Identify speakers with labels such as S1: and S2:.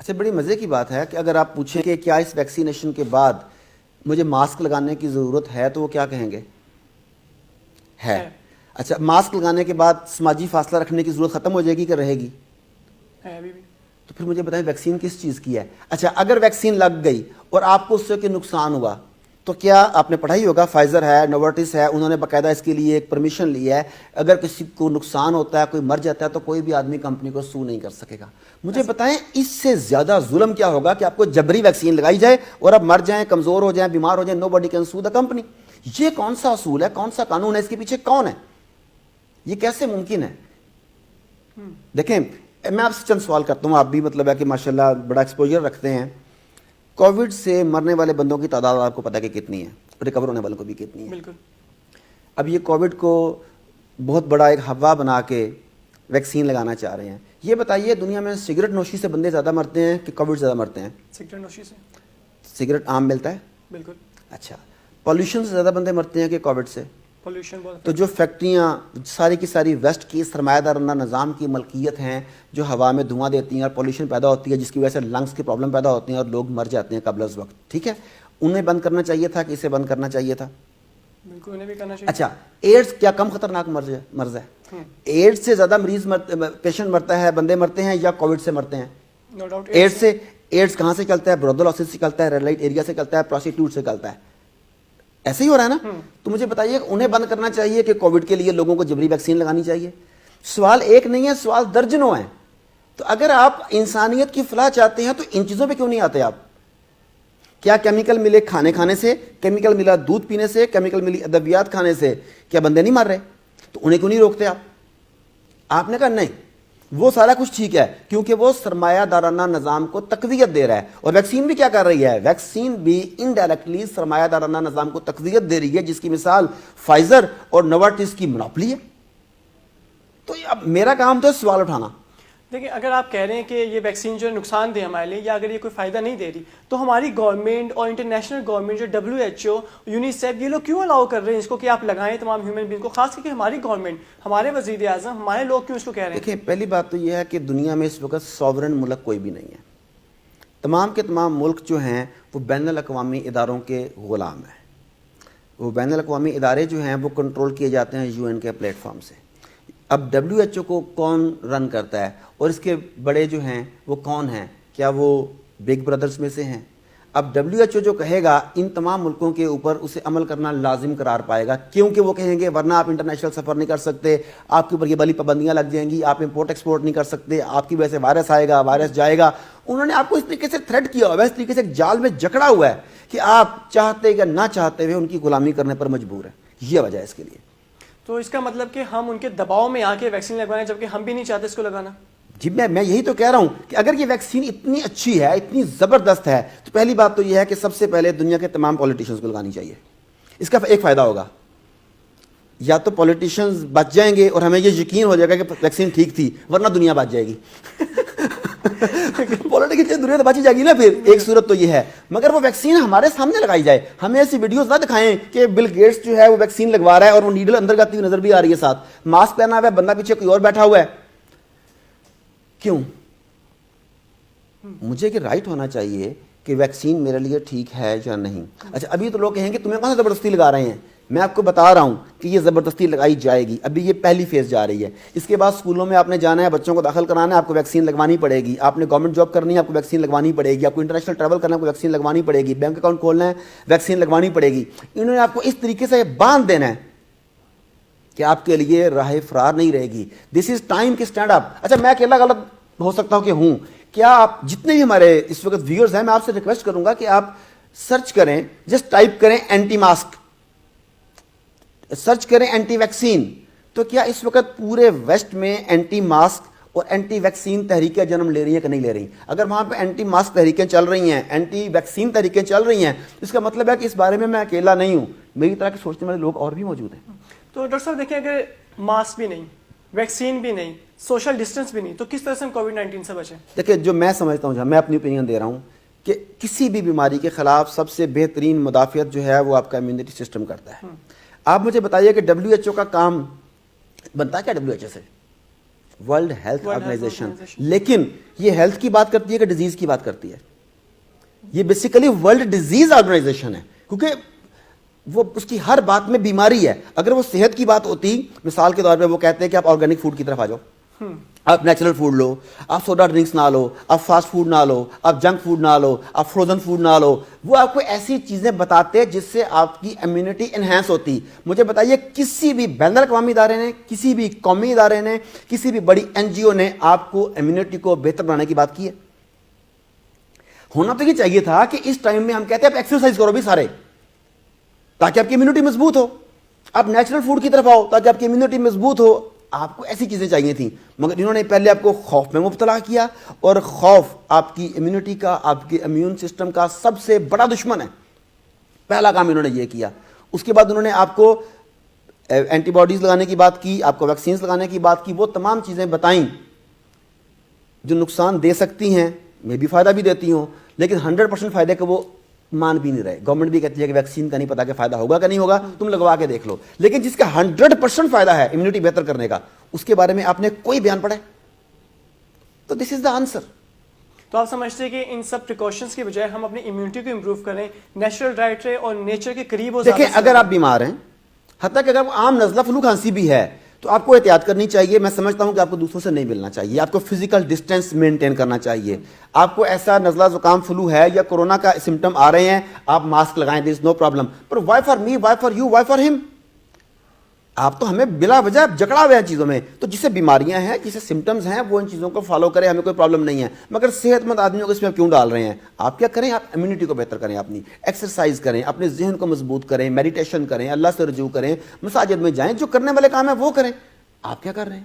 S1: اچھا بڑی مزے کی بات ہے کہ اگر آپ پوچھیں کہ کیا اس ویکسینیشن کے بعد مجھے ماسک لگانے کی ضرورت ہے تو وہ کیا کہیں گے؟ ہے۔ اچھا ماسک لگانے کے بعد سماجی فاصلہ رکھنے کی ضرورت ختم ہو جائے گی کہ رہے گی؟ تو پھر مجھے بتائیں ویکسین کس چیز کی ہے؟ اچھا اگر ویکسین لگ گئی اور آپ کو اس سے کہ نقصان ہوا تو کیا آپ نے پڑھا ہی ہوگا، فائزر ہے، نوورٹس ہے، انہوں نے باقاعدہ اس کے لیے ایک پرمیشن لی ہے، اگر کسی کو نقصان ہوتا ہے، کوئی مر جاتا ہے تو کوئی بھی آدمی کمپنی کو سو نہیں کر سکے گا۔ مجھے بتائیں اس سے زیادہ ظلم کیا ہوگا کہ آپ کو جبری ویکسین لگائی جائے اور آپ مر جائیں، کمزور ہو جائیں، بیمار ہو جائیں، nobody can sue the company. یہ کون سا اصول ہے، کون سا قانون ہے، اس کے پیچھے کون ہے؟ یہ کیسے ممکن ہے؟ دیکھیں میں آپ سے چند سوال کرتا ہوں، آپ بھی مطلب ہے کہ ماشاءاللہ بڑا ایکسپوجر رکھتے ہیں۔ کووڈ سے مرنے والے بندوں کی تعداد آپ کو پتہ کہ کتنی ہے، ریکور ہونے والوں کو بھی کتنی ہے؟
S2: بالکل۔
S1: اب یہ کووڈ کو بہت بڑا ایک ہوا بنا کے ویکسین لگانا چاہ رہے ہیں۔ یہ بتائیے دنیا میں سگریٹ نوشی سے بندے زیادہ مرتے ہیں کہ کووڈ زیادہ مرتے ہیں؟
S2: سگریٹ نوشی سے۔
S1: سگریٹ عام ملتا ہے؟
S2: بالکل۔
S1: اچھا پولیوشن سے زیادہ بندے مرتے ہیں کہ کووڈ سے؟
S2: پولیوشن بہت۔
S1: تو جو فیکٹریاں ساری کی ساری ویسٹ کی سرمایہ دارانہ نظام کی ملکیت ہیں، جو ہوا میں دھواں دیتی ہیں اور پولیوشن پیدا ہوتی ہے جس کی وجہ سے لنگس کی پرابلم پیدا ہوتی ہیں اور لوگ مر جاتے ہیں قبل از وقت، ٹھیک ہے، انہیں بند کرنا چاہیے تھا کہ اسے بند کرنا چاہیے تھا؟
S2: بالکل انہیں بھی کرنا چاہیے۔
S1: اچھا ایڈس کیا کم خطرناک مرض ہے؟ ایڈس سے زیادہ مریض پیشنٹ مرتا ہے، بندے مرتے ہیں یا کووڈ سے مرتے ہیں؟
S2: No doubt.
S1: ایڈس کہاں سے چلتا ہے؟ برودلوسس سے چلتا ہے، ریڈ لائٹ ایریا سے چلتا ہے، پروسٹیٹیوٹ سے چلتا ہے، ایسے ہی ہو رہا ہے نا؟ تو مجھے بتائیے انہیں بند کرنا چاہیے کہ کووڈ کے لیے لوگوں کو جبری ویکسین لگانی چاہیے؟ سوال ایک نہیں ہے، سوال درجنوں ہیں۔ تو اگر آپ انسانیت کی فلاح چاہتے ہیں تو ان چیزوں پہ کیوں نہیں آتے آپ؟ کیا کیمیکل ملے کھانے سے، کیمیکل ملا دودھ پینے سے، کیمیکل ملی ادویات کھانے سے، کیا بندے نہیں مر رہے؟ تو انہیں کیوں نہیں روکتے آپ نے کہا نہیں وہ سارا کچھ ٹھیک ہے کیونکہ وہ سرمایہ دارانہ نظام کو تقویت دے رہا ہے۔ اور ویکسین بھی کیا کر رہی ہے؟ ویکسین بھی انڈائریکٹلی سرمایہ دارانہ نظام کو تقویت دے رہی ہے، جس کی مثال فائزر اور نوورٹس کی مونوپلی ہے۔ تو اب میرا کام تو ہے سوال اٹھانا۔
S2: دیکھیں اگر آپ کہہ رہے ہیں کہ یہ ویکسین جو نقصان دہ ہمارے لیے یا اگر یہ کوئی فائدہ نہیں دے رہی تو ہماری گورنمنٹ اور انٹرنیشنل گورنمنٹ جو WHO، یونیسیف، یہ لوگ کیوں الاؤ کر رہے ہیں اس کو کہ آپ لگائیں تمام ہیومن بینگ کو، خاص کر کے ہماری گورنمنٹ، ہمارے وزیر اعظم، ہمارے لوگ کیوں اس کو کہہ رہے ہیں؟
S1: دیکھیں پہلی بات تو یہ ہے کہ دنیا میں اس وقت سوورن ملک کوئی بھی نہیں ہے۔ تمام کے تمام ملک جو ہیں وہ بین الاقوامی اداروں کے غلام ہیں۔ وہ بین الاقوامی ادارے جو ہیں وہ کنٹرول کیے جاتے ہیں UN کے پلیٹ فارم سے۔ اب WHO کو کون رن کرتا ہے اور اس کے بڑے جو ہیں وہ کون ہیں؟ کیا وہ بگ بردرز میں سے ہیں؟ اب WHO جو کہے گا ان تمام ملکوں کے اوپر اسے عمل کرنا لازم قرار پائے گا، کیونکہ وہ کہیں گے ورنہ آپ انٹرنیشنل سفر نہیں کر سکتے، آپ کے اوپر یہ والی پابندیاں لگ جائیں گی، آپ امپورٹ ایکسپورٹ نہیں کر سکتے، آپ کی وجہ سے وائرس آئے گا، وائرس جائے گا۔ انہوں نے آپ کو اس طریقے سے تھریٹ کیا ہوا ہے، اس طریقے سے ایک جال میں جکڑا ہوا ہے کہ آپ چاہتے یا نہ چاہتے ہوئے ان کی غلامی کرنے پر مجبور ہیں۔ یہ وجہ ہے اس کے لیے۔
S2: تو اس کا مطلب کہ ہم ان کے دباؤ میں آ کے ویکسین لگوائیں جبکہ ہم بھی نہیں چاہتے اس کو لگانا؟
S1: جی میں یہی تو کہہ رہا ہوں کہ اگر یہ ویکسین اتنی اچھی ہے، اتنی زبردست ہے، تو پہلی بات تو یہ ہے کہ سب سے پہلے دنیا کے تمام پولیٹیشنز کو لگانی چاہیے۔ اس کا ایک فائدہ ہوگا، یا تو پولیٹیشنز بچ جائیں گے اور ہمیں یہ یقین ہو جائے گا کہ ویکسین ٹھیک تھی، ورنہ دنیا بچ جائے گی۔ پولیٹیکل دنیا تو بچ ہی جائے گی نا پھر، ایک صورت تو یہ ہے۔ مگر وہ ویکسین ہمارے سامنے لگائی جائے، ہمیں ایسی ویڈیوز نہ دکھائیں کہ بل گیٹس جو ہے وہ ویکسین لگوا رہا ہے اور وہ نیڈل اندر جاتی ہوئی نظر بھی آ رہی ہے، ساتھ ماسک پہنا ہوا ہے، بندہ پیچھے کوئی اور بیٹھا ہوا ہے۔ کیوں؟ مجھے کہ رائٹ ہونا چاہیے کہ ویکسین میرے لیے ٹھیک ہے یا نہیں۔ اچھا ابھی تو لوگ کہیں گے تمہیں کہاں سے زبردستی لگا رہے ہیں؟ میں آپ کو بتا رہا ہوں کہ یہ زبردستی لگائی جائے گی۔ ابھی یہ پہلی فیز جا رہی ہے، اس کے بعد اسکولوں میں آپ نے جانا ہے، بچوں کو داخل کرانا ہے، آپ کو ویکسین لگوانی پڑے گی۔ آپ نے گورنمنٹ جاب کرنی ہے، آپ کو ویکسین لگوانی پڑے گی۔ آپ کو انٹرنیشنل ٹریول کرنا ہے، آپ کو ویکسین لگوانی پڑے گی۔ بینک اکاؤنٹ کھولنا ہے، ویکسین لگوانی پڑے گی۔ انہوں نے آپ کو اس طریقے سے باندھ دینا ہے کہ آپ کے لیے راہ فرار نہیں رہے گی۔ دس از ٹائم کہ اسٹینڈ اپ۔ اچھا میں اکیلا غلط ہو سکتا ہوں کہ ہوں، کیا آپ جتنے بھی ہمارے اس وقت ویورز ہیں، میں آپ سے ریکویسٹ کروں گا کہ آپ سرچ کریں، جسٹ ٹائپ کریں اینٹی ماسک، سرچ کریں اینٹی ویکسین، تو کیا اس وقت پورے ویسٹ میں اینٹی ماسک اور اینٹی ویکسین تحریکیں جنم لے رہی ہیں کہ نہیں لے رہی؟ اگر وہاں پہ اینٹی ماسک تحریکیں چل رہی ہیں، اینٹی ویکسین تحریکیں چل رہی ہیں، اس کا مطلب ہے کہ اس بارے میں اکیلا نہیں ہوں، میری طرح کے سوچنے والے لوگ اور بھی موجود ہیں۔
S2: تو ڈاکٹر صاحب دیکھیں اگر ماسک بھی نہیں، ویکسین بھی نہیں، سوشل ڈسٹینس بھی نہیں، تو کس طرح سے ہم کووڈ-19 سے بچیں؟
S1: دیکھیں جو میں سمجھتا ہوں، میں اپنی اوپینین دے رہا ہوں کہ کسی بھی بیماری کے خلاف سب سے بہترین مدافعت جو ہے وہ آپ کا امیونٹی سسٹم کرتا ہے۔ آپ مجھے بتائیے کہ WHO کا کام بنتا ہے کیا؟ WHO سے ورلڈ ہیلتھ آرگنائزیشن. لیکن یہ ہیلتھ کی بات کرتی ہے کہ ڈیزیز کی بات کرتی ہے؟ یہ بیسیکلی ورلڈ ڈیزیز آرگنائزیشن ہے, کیونکہ وہ اس کی ہر بات میں بیماری ہے. اگر وہ صحت کی بات ہوتی, مثال کے طور پہ وہ کہتے ہیں کہ آپ آرگینک فوڈ کی طرف آ جاؤ, آپ نیچرل فوڈ لو, آپ سوڈا ڈرنکس نہ لو, آپ فاسٹ فوڈ نہ لو, آپ جنک فوڈ نہ لو, آپ فروزن فوڈ نہ لو. وہ آپ کو ایسی چیزیں بتاتے جس سے آپ کی امیونٹی انہینس ہوتی. مجھے بتائیے کسی بھی بین الاقوامی ادارے نے, کسی بھی قومی ادارے نے, کسی بھی بڑی این جی او نے آپ کو امیونٹی کو بہتر بنانے کی بات کی ہے؟ ہونا تو یہ چاہیے تھا کہ اس ٹائم میں ہم کہتے ہیں آپ ایکسرسائز کرو بھی سارے تاکہ آپ کی امیونٹی مضبوط ہو, آپ نیچرل فوڈ کی طرف آؤ تاکہ آپ کی امیونٹی مضبوط ہو. آپ کو ایسی چیزیں چاہیے تھیں, مگر انہوں نے پہلے آپ کو خوف میں مبتلا کیا, اور خوف آپ کی امیونٹی کا, آپ کے امیون سسٹم کا سب سے بڑا دشمن ہے. پہلا کام انہوں نے یہ کیا. اس کے بعد انہوں نے آپ کو اینٹی باڈیز لگانے کی بات کی, آپ کو ویکسینز لگانے کی بات کی, وہ تمام چیزیں بتائیں جو نقصان دے سکتی ہیں, میں بھی فائدہ بھی دیتی ہوں, لیکن 100% فائدے کا وہ مان بھی نہیں رہے. گورنمنٹ بھی کہتی ہے کہ ویکسین کا نہیں پتا کہ فائدہ ہوگا کہ نہیں ہوگا, تم لگوا کے دیکھ لو. لیکن جس کا 100% فائدہ ہے امیونٹی بہتر کرنے کا, اس کے بارے میں آپ نے کوئی بیان پڑھا ہے؟ تو دس از دا آنسر.
S2: تو آپ سمجھتے ہیں کہ ان سب پریکاشنز کی بجائے ہم اپنی امیونٹی کو امپروو کریں, نیچرل ڈائٹ رہے اور نیچر کے قریب ہو.
S1: دیکھیں اگر آپ بیمار ہیں, حتیٰ کہ اگر وہ عام نزلہ فلو کھانسی بھی ہے, تو آپ کو احتیاط کرنی چاہیے. میں سمجھتا ہوں کہ آپ کو دوسروں سے نہیں ملنا چاہیے, آپ کو فزیکل ڈسٹینس مینٹین کرنا چاہیے. آپ کو ایسا نزلہ زکام فلو ہے یا کورونا کا سمٹم آ رہے ہیں, آپ ماسک لگائیں, دیر از نو پرابلم. پر why for me, why for you, why for ہم؟ آپ تو ہمیں بلا وجہ جکڑا ہوئے ہیں چیزوں میں. تو جسے بیماریاں ہیں, جسے سمٹمز ہیں, وہ ان چیزوں کو فالو کریں, ہمیں کوئی پرابلم نہیں ہے. مگر صحت مند آدمیوں کو اس میں کیوں ڈال رہے ہیں؟ آپ کیا کریں, آپ امیونٹی کو بہتر کریں, اپنی ایکسرسائز کریں, اپنے ذہن کو مضبوط کریں, میڈیٹیشن کریں, اللہ سے رجوع کریں, مساجد میں جائیں, جو کرنے والے کام ہیں وہ کریں. آپ کیا کر رہے ہیں؟